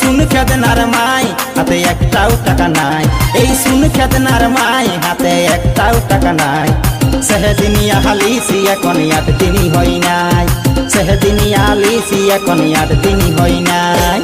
শুন খেদনার মাই হাতে একটাও টাকা নাই, এই শুন খেদনার মাই হাতে একটাও টাকা নাই। সেহদিনিয়া হালিসি এখন 8 দিনই হয় নাই, সেহদিনিয়া হালিসি এখন 8 দিনই হয় নাই।